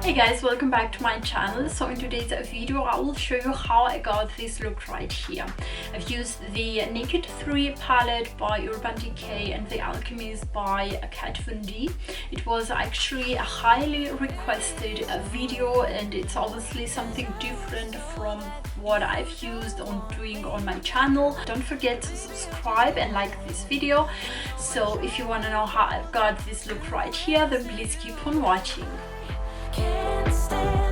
Hey guys, welcome back to my channel. So in today's video I will show you how I got this look right here. I've used the Naked 3 palette by Urban Decay and the Alchemist by Kat Von D. It was actually a highly requested video and it's obviously something different from what I've used on doing on my channel. Don't forget to subscribe and like this video. So if you want to know how I got this look right here, then please keep on watching. Can't stay